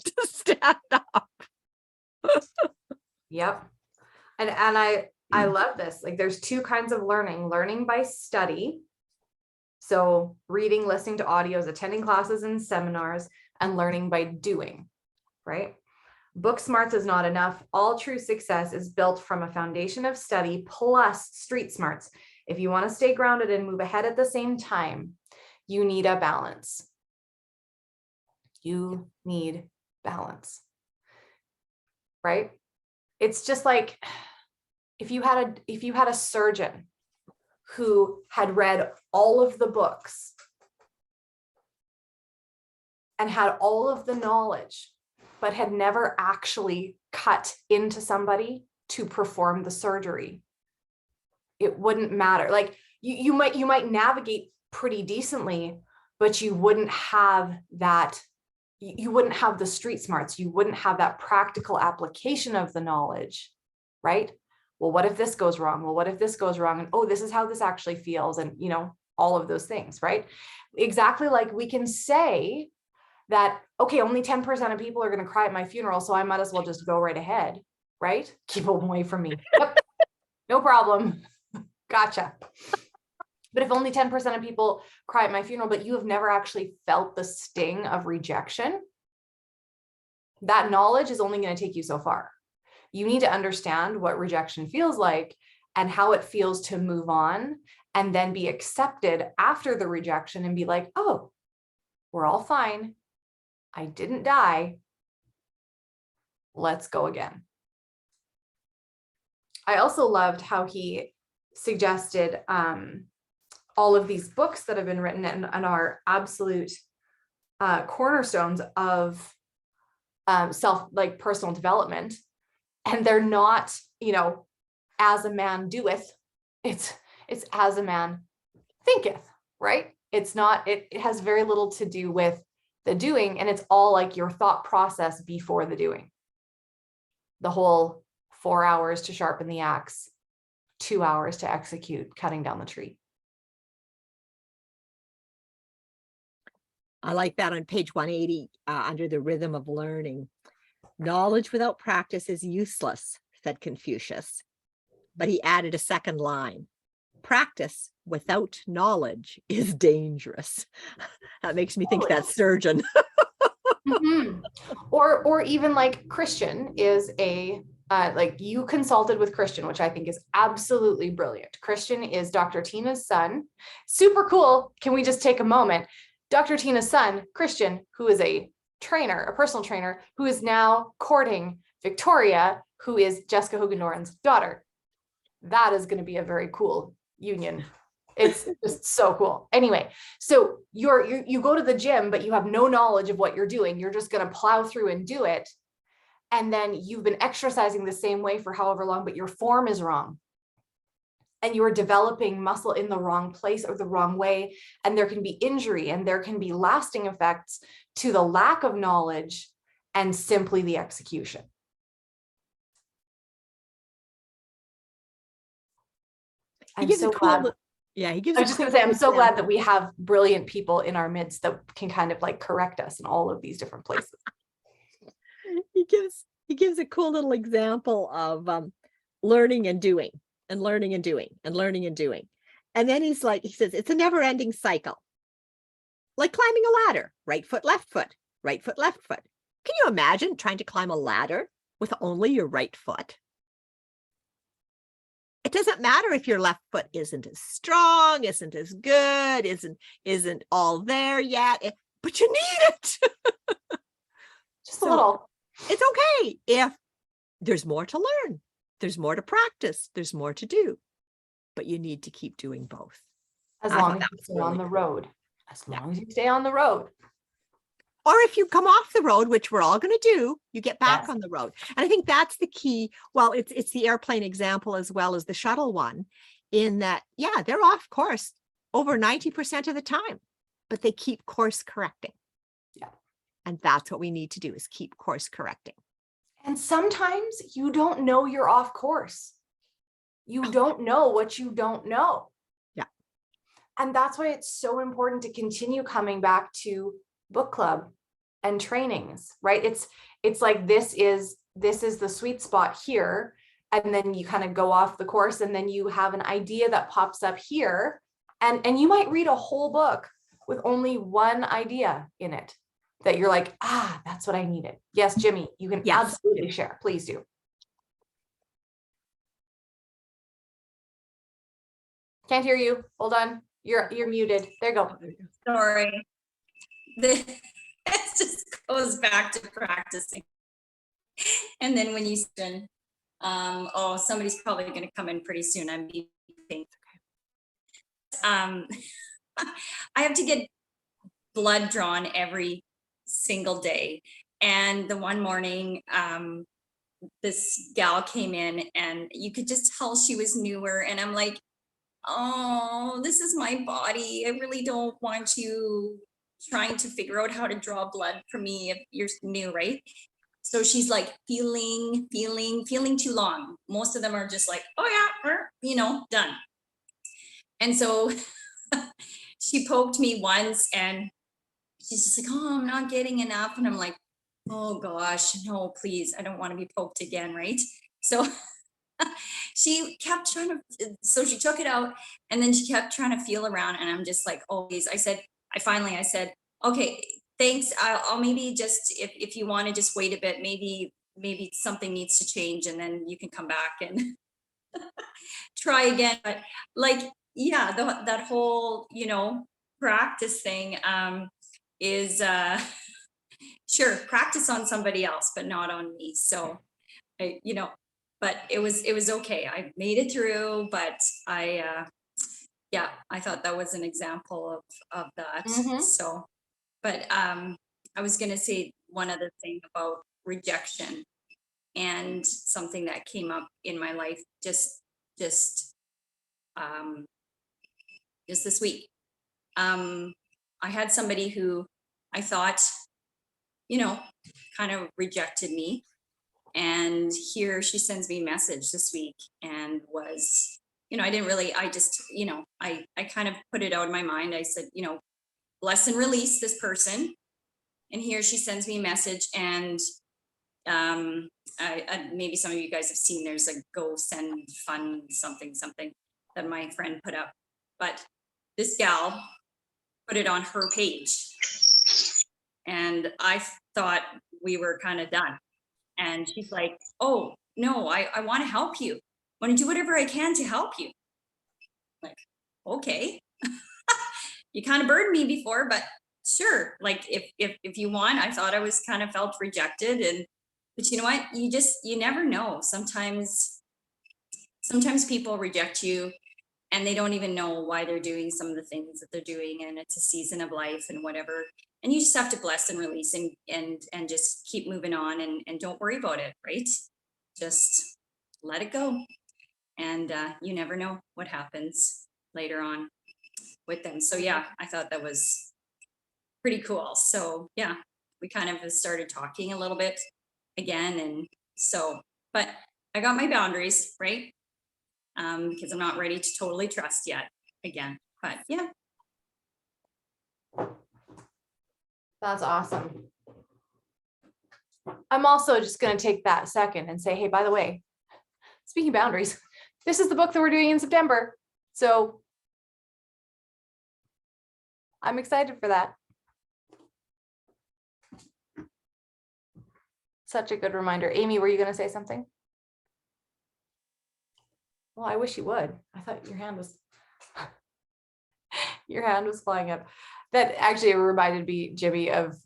Speaker 2: to stand up.
Speaker 1: Yep. And I love this. Like there's 2 kinds of learning by study. So reading, listening to audios, attending classes and seminars, and learning by doing, right? Book smarts is not enough. All true success is built from a foundation of study plus street smarts. If you want to stay grounded and move ahead at the same time, you need a balance. You need balance, right? It's just like if you had a surgeon who had read all of the books and had all of the knowledge, but had never actually cut into somebody to perform the surgery, it wouldn't matter. Like you might navigate pretty decently, but you wouldn't have that. You wouldn't have the street smarts. You wouldn't have that practical application of the knowledge, right? Well, what if this goes wrong? Well, what if this goes wrong? And oh, this is how this actually feels. And all of those things, right? Exactly. Like we can say that, okay, only 10% of people are going to cry at my funeral, so I might as well just go right ahead, right? Keep them away from me. Yep. No problem. Gotcha. But if only 10% of people cry at my funeral, but you have never actually felt the sting of rejection, that knowledge is only going to take you so far. You need to understand what rejection feels like and how it feels to move on and then be accepted after the rejection and be like, oh, we're all fine. I didn't die. Let's go again. I also loved how he suggested all of these books that have been written and are absolute cornerstones of personal development. And they're not, as a man doeth, it's as a man thinketh, right? It's not, it has very little to do with the doing, and it's all like your thought process before the doing. The whole 4 hours to sharpen the axe, 2 hours to execute cutting down the tree.
Speaker 2: I like that on page 180 under the rhythm of learning. Knowledge without practice is useless, said Confucius. But he added a second line. Practice without knowledge is dangerous. That makes me think that surgeon.
Speaker 1: Mm-hmm. Or even like Christian is you consulted with Christian, which I think is absolutely brilliant. Christian is Dr. Tina's son. Super cool. Can we just take a moment? Dr. Tina's son, Christian, who is a personal trainer, who is now courting Victoria, who is Jessica Hogan-Noren's daughter. That is going to be a very cool union. It's just so cool. Anyway, so you go to the gym, but you have no knowledge of what you're doing. You're just going to plow through and do it. And then you've been exercising the same way for however long, but your form is wrong. And you are developing muscle in the wrong place or the wrong way. And there can be injury and there can be lasting effects to the lack of knowledge and simply the execution. I'm
Speaker 2: gives a
Speaker 1: so
Speaker 2: cool
Speaker 1: glad.
Speaker 2: li- yeah, he gives
Speaker 1: I
Speaker 2: a
Speaker 1: was just
Speaker 2: cool
Speaker 1: gonna say, I'm
Speaker 2: little
Speaker 1: so glad that
Speaker 2: example.
Speaker 1: we have brilliant people in our midst that can kind of like correct us in all of these different places.
Speaker 2: He gives a cool little example of learning and doing and learning and doing and learning and doing. And then he says, it's a never ending cycle. Like climbing a ladder, right foot, left foot, right foot, left foot. Can you imagine trying to climb a ladder with only your right foot? It doesn't matter if your left foot isn't as strong, isn't as good, isn't all there yet, but you need it.
Speaker 1: Just a
Speaker 2: So
Speaker 1: little.
Speaker 2: it's okay if there's more to learn, there's more to practice, there's more to do, but you need to keep doing both.
Speaker 1: As
Speaker 2: I
Speaker 1: long
Speaker 2: thought
Speaker 1: as
Speaker 2: that
Speaker 1: you
Speaker 2: was
Speaker 1: stay
Speaker 2: really
Speaker 1: on the
Speaker 2: cool.
Speaker 1: road. As
Speaker 2: Yeah.
Speaker 1: long as you stay on the road.
Speaker 2: Or if you come off the road, which we're all going to do, you get back
Speaker 1: Yes.
Speaker 2: on the road. And I think that's the key. Well, it's the airplane example as well as the shuttle one, in that, yeah, they're off course over 90% of the time, but they keep course correcting.
Speaker 1: Yeah.
Speaker 2: And that's what we need to do, is keep course correcting.
Speaker 1: And sometimes you don't know you're off course. You don't know what you don't know.
Speaker 2: Yeah.
Speaker 1: And that's why it's so important to continue coming back to book club and trainings, right? It's like this is the sweet spot here. And then you kind of go off the course, and then you have an idea that pops up here. And you might read a whole book with only one idea in it that you're like, that's what I needed. Yes, Jimmy, you can
Speaker 2: Yes.
Speaker 1: absolutely share. Please do. Can't hear you. Hold on. You're muted. There you go.
Speaker 3: Sorry. It just goes back to practicing. And then when you spin, somebody's probably going to come in pretty soon. I'm beeping. I have to get blood drawn every single day. And the one morning, this gal came in, and you could just tell she was newer. And I'm like, oh, this is my body. I really don't want you trying to figure out how to draw blood for me if you're new, right? So she's like feeling too long. Most of them are just like, oh yeah, done. And so she poked me once, and she's just like, oh, I'm not getting enough. And I'm like, oh gosh, no, please, I don't want to be poked again, right? So she kept trying to, so she took it out, and then she kept trying to feel around, and I'm just like, oh, please. I said, okay, thanks. I'll maybe just, if you want to just wait a bit, maybe something needs to change, and then you can come back and try again. But like, yeah, that whole, practice thing is sure, practice on somebody else, but not on me. So but it was okay. I made it through, but I thought that was an example of that.
Speaker 1: Mhm.
Speaker 3: So, but I was going to say one other thing about rejection, and something that came up in my life just this week. I had somebody who I thought, kind of rejected me. And here she sends me a message this week, and was, I didn't really, I just, I kind of put it out of my mind. I said, bless and release this person. And here she sends me a message, and maybe some of you guys have seen, there's a go send fun something that my friend put up. But this gal put it on her page, and I thought we were kind of done. And she's like, oh, no, I want to help you. I want to do whatever I can to help you. Like, okay. You kind of burned me before, but sure. Like, if you want, I thought I was kind of felt rejected. But you know what? You never know. Sometimes people reject you, and they don't even know why they're doing some of the things that they're doing. And it's a season of life and whatever. And you just have to bless and release, and just keep moving on, and don't worry about it, right? Just let it go. And you never know what happens later on with them. So yeah, I thought that was pretty cool. So yeah, we kind of started talking a little bit again. And so, but I got my boundaries, right? because I'm not ready to totally trust yet again. But yeah,
Speaker 1: That's awesome. I'm also just going to take that second and say, hey, by the way, speaking of boundaries, this is the book that we're doing in September. So I'm excited for that. Such a good reminder. Amy, were you going to say something? Well, I wish you would. I thought your hand was flying up. That actually reminded me, Jimmy, of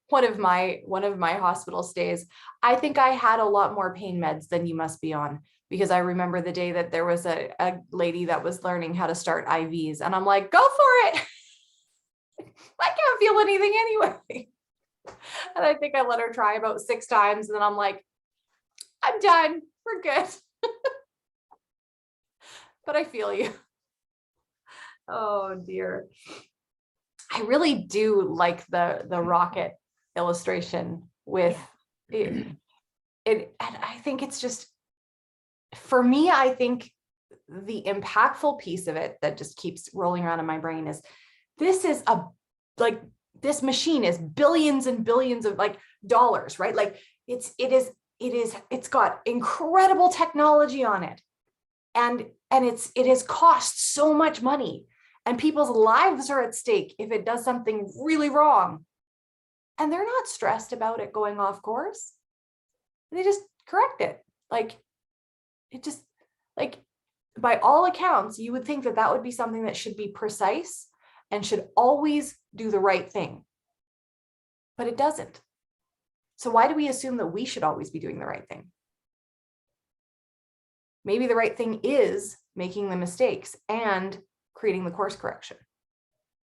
Speaker 1: one of my hospital stays. I think I had a lot more pain meds than you must be on, because I remember the day that there was a lady that was learning how to start IVs, and I'm like, go for it. I can't feel anything anyway. And I think I let her try about 6 times, and then I'm like, I'm done. We're good. But I feel you. Oh dear. I really do like the rocket illustration with it. And I think it's just, for me, I think the impactful piece of it that just keeps rolling around in my brain is this machine is billions and billions of dollars, right? Like it's got incredible technology on it. And it has cost so much money, and people's lives are at stake if it does something really wrong. And they're not stressed about it going off course. They just correct it. By all accounts, you would think that that would be something that should be precise and should always do the right thing. But it doesn't. So why do we assume that we should always be doing the right thing? Maybe the right thing is making the mistakes and creating the course correction.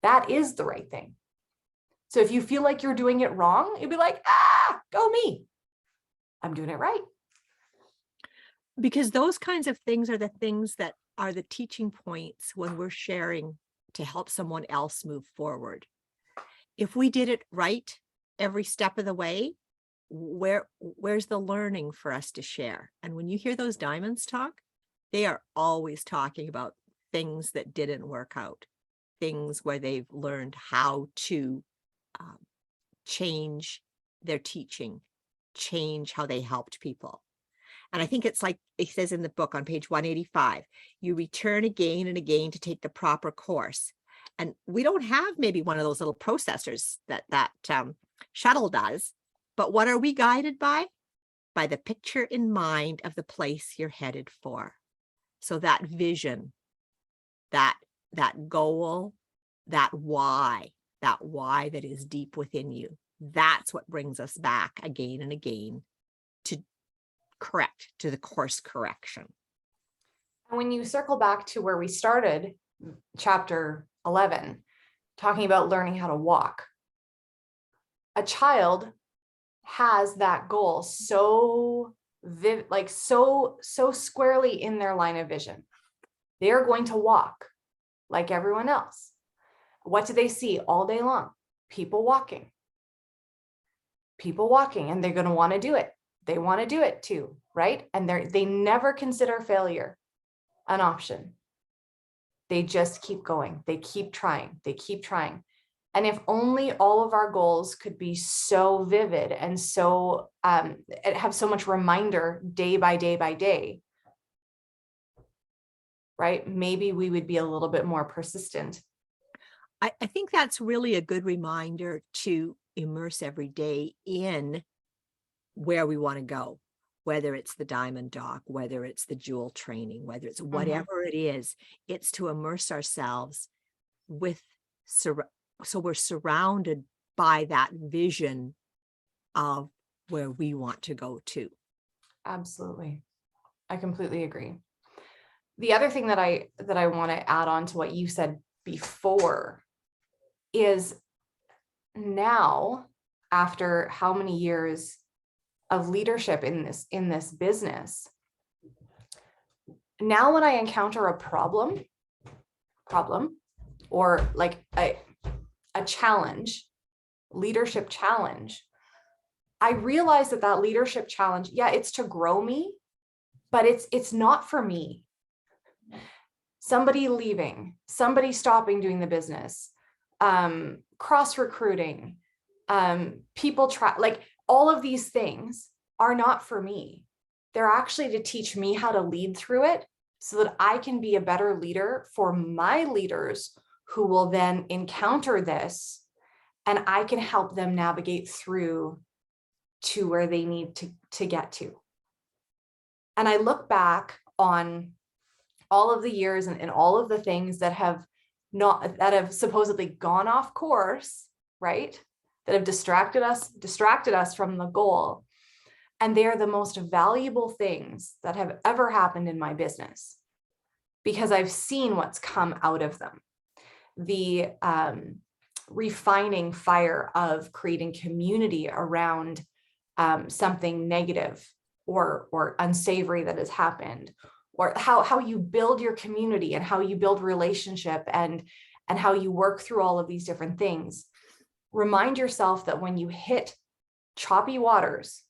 Speaker 1: That is the right thing. So if you feel like you're doing it wrong, you'd be like, go me. I'm doing it right.
Speaker 2: Because those kinds of things are the things that are the teaching points when we're sharing to help someone else move forward. If we did it right every step of the way, where's the learning for us to share? And when you hear those diamonds talk, they are always talking about things that didn't work out, things where they've learned how to change their teaching, change how they helped people. And I think it's like it says in the book on page 185, you return again and again to take the proper course. And we don't have maybe one of those little processors that shuttle does. But what are we guided by? By the picture in mind of the place you're headed for. So that vision, that goal, that why that is deep within you, that's what brings us back again and again to the course correction.
Speaker 1: And when you circle back to where we started, chapter 11, talking about learning how to walk, a child has that goal so squarely in their line of vision. They're going to walk like everyone else. What do they see all day long? People walking, and they're going to want to do it. They want to do it too, right? And they never consider failure an option. They just keep going. They keep trying. And if only all of our goals could be so vivid and so have so much reminder day by day by day, right? Maybe we would be a little bit more persistent.
Speaker 2: I think that's really a good reminder to immerse every day in where we want to go, whether it's the diamond dock, whether it's the jewel training, whether it's whatever it is, it's to immerse ourselves with, so we're surrounded by that vision of where we want to go to.
Speaker 1: Absolutely. I completely agree. The other thing that I want to add on to what you said before is now, after how many years of leadership in this business, now when I encounter a problem or like a challenge, leadership challenge, I realize that leadership challenge, it's to grow me, but it's not for me. Somebody leaving, somebody stopping doing the business, cross recruiting, people try, like all of these things are not for me. They're actually to teach me how to lead through it so that I can be a better leader for my leaders who will then encounter this, and I can help them navigate through to where they need to get to. And I look back on all of the years and all of the things that have supposedly gone off course, right? That have distracted us from the goal. And they are the most valuable things that have ever happened in my business, because I've seen what's come out of them. The refining fire of creating community around something negative or unsavory that has happened, or how you build your community and how you build relationship and how you work through all of these different things. Remind yourself that when you hit choppy waters,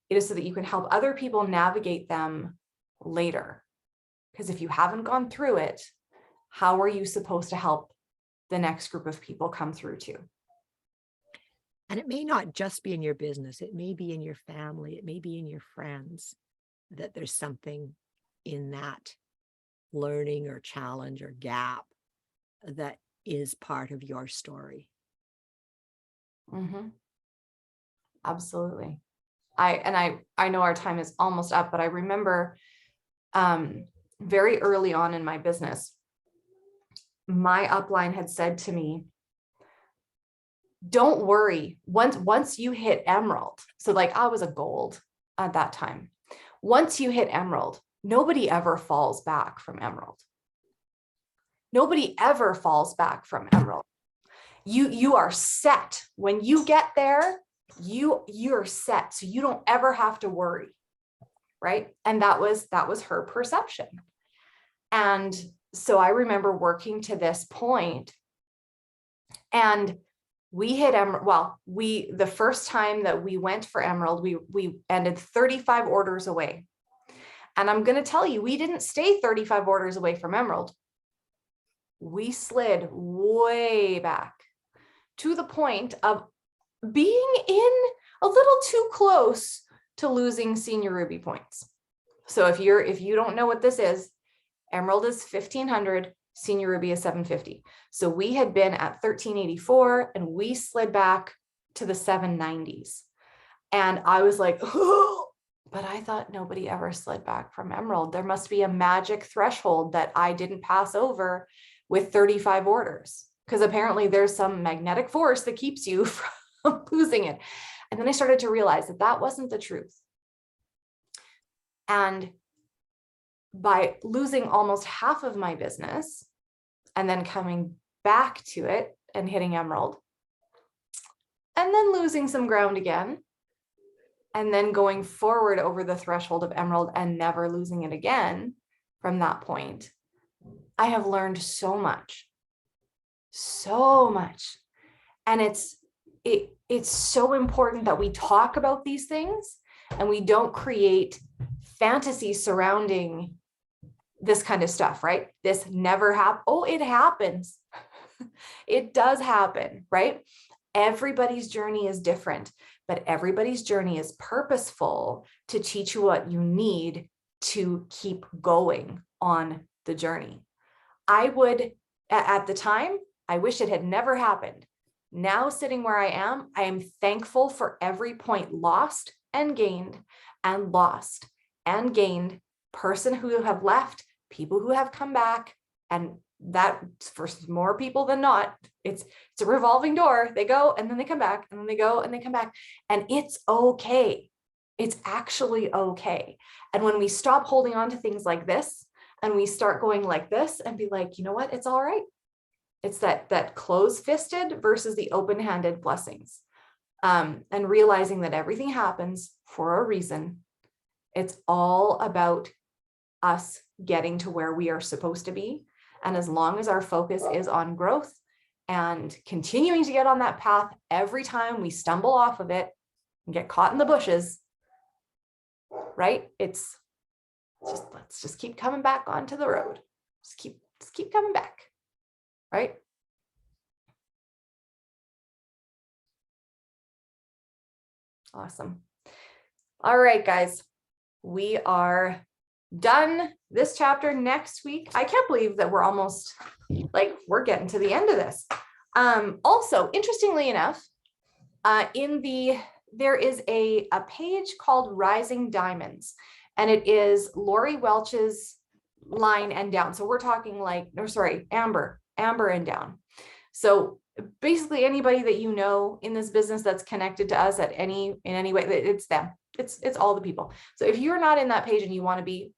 Speaker 1: it is so that you can help other people navigate them later. Because if you haven't gone through it, how are you supposed to help the next group of people come through too?
Speaker 2: And it may not just be in your business, it may be in your family, it may be in your friends, that there's something in that learning or challenge or gap that is part of your story.
Speaker 1: Mm-hmm. Absolutely. I know our time is almost up, but I remember very early on in my business, my upline had said to me, don't worry, once you hit emerald. So like I was a gold at that time. Once you hit emerald, nobody ever falls back from emerald. Nobody ever falls back from emerald. You are set. When you get there, you're set. So you don't ever have to worry. Right. And that was her perception. And so I remember working to this point, and we hit emerald. Well, the first time that we went for emerald, we ended 35 orders away. And I'm going to tell you, we didn't stay 35 orders away from emerald. We slid way back to the point of being in a little too close to losing senior ruby points. So if you don't know what this is, emerald is 1,500, senior ruby is 750. So we had been at 1,384 and we slid back to the 790s. And I was like, oh, but I thought nobody ever slid back from emerald. There must be a magic threshold that I didn't pass over with 35 orders, because apparently there's some magnetic force that keeps you from losing it. And then I started to realize that that wasn't the truth. And by losing almost half of my business and then coming back to it and hitting emerald, and then losing some ground again, and then going forward over the threshold of emerald and never losing it again from that point, I have learned so much. And it's so important that we talk about these things and we don't create fantasy surrounding this kind of stuff, right? This never happened. Oh, it happens. It does happen, right? Everybody's journey is different, but everybody's journey is purposeful to teach you what you need to keep going on the journey. At the time, I wish it had never happened. Now, sitting where I am thankful for every point lost and gained, and lost and gained, person who have left, people who have come back, and that for more people than not, it's a revolving door. They go and then they come back, and then they go and they come back, and it's okay. It's actually okay. And when we stop holding on to things like this and we start going like this and be like, you know what, it's all right. It's that closed-fisted versus the open-handed blessings, and realizing that everything happens for a reason. It's all about us getting to where we are supposed to be. And as long as our focus is on growth and continuing to get on that path, every time we stumble off of it and get caught in the bushes, right? It's let's just keep coming back onto the road. Just keep coming back, right? Awesome. All right, guys, we are done this chapter. Next week, I can't believe that we're almost like we're getting to the end of this. Also, interestingly enough, there is a page called Rising Diamonds, and it is Lori Welch's line and down. So we're talking like, no, sorry, Amber and down. So basically anybody that you know in this business that's connected to us in any way, it's them. It's all the people. So if you're not in that page and you want to be,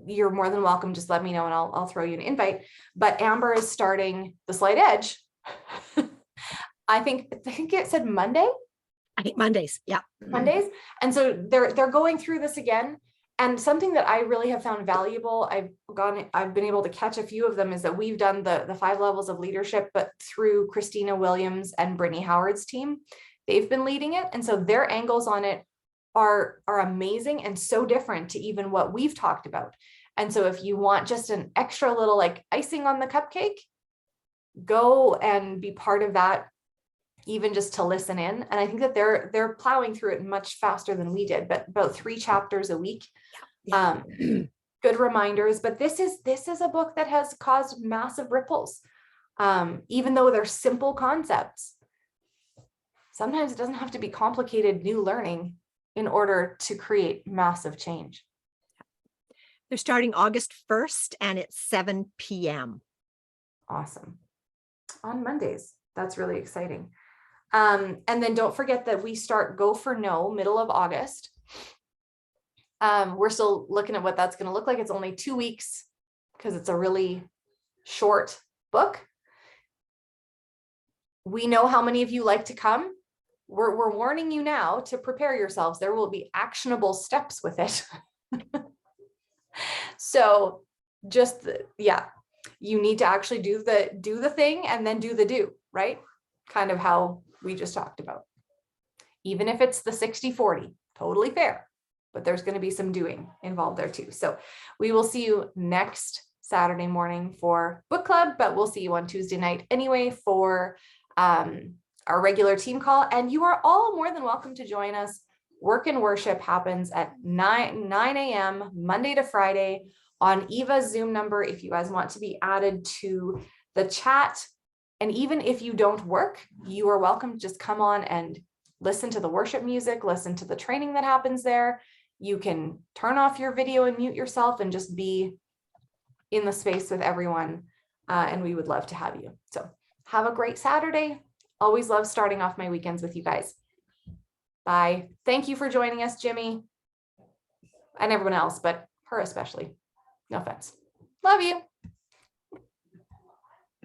Speaker 1: you're more than welcome. Just let me know and I'll throw you an invite. But Amber is starting the Slight Edge. I think it said Monday.
Speaker 2: I think Mondays. Yeah.
Speaker 1: Mondays. And so they're going through this again. And something that I really have found valuable, I've been able to catch a few of them, is that we've done the 5 levels of leadership, but through Christina Williams and Brittany Howard's team. They've been leading it. And so their angles on it are amazing and so different to even what we've talked about. And so if you want just an extra little like icing on the cupcake, go and be part of that, even just to listen in. And I think that they're plowing through it much faster than we did, but about 3 chapters a week.
Speaker 2: Yeah.
Speaker 1: Good reminders, but this is a book that has caused massive ripples. Even though they're simple concepts, sometimes it doesn't have to be complicated new learning in order to create massive change.
Speaker 2: They're starting August 1st and it's 7 p.m.
Speaker 1: Awesome. On Mondays. That's really exciting. And then don't forget that we start Go for No middle of August. We're still looking at what that's going to look like. It's only 2 weeks because it's a really short book. We know how many of you like to come. We're warning you now to prepare yourselves. There will be actionable steps with it. So just, you need to actually do the thing and then do the do, right? Kind of how we just talked about. Even if it's the 60-40, totally fair, but there's going to be some doing involved there too. So we will see you next Saturday morning for book club, but we'll see you on Tuesday night anyway for our regular team call. And you are all more than welcome to join us. Work and Worship happens at 9 a.m. Monday to Friday on Eva's Zoom number. If you guys want to be added to the chat, and even if you don't work, you are welcome to just come on and listen to the worship music, listen to the training that happens there. You can turn off your video and mute yourself and just be in the space with everyone. And we would love to have you. So have a great Saturday. Always love starting off my weekends with you guys. Bye. Thank you for joining us, Jimmy, and everyone else, but her especially. No offense. Love you.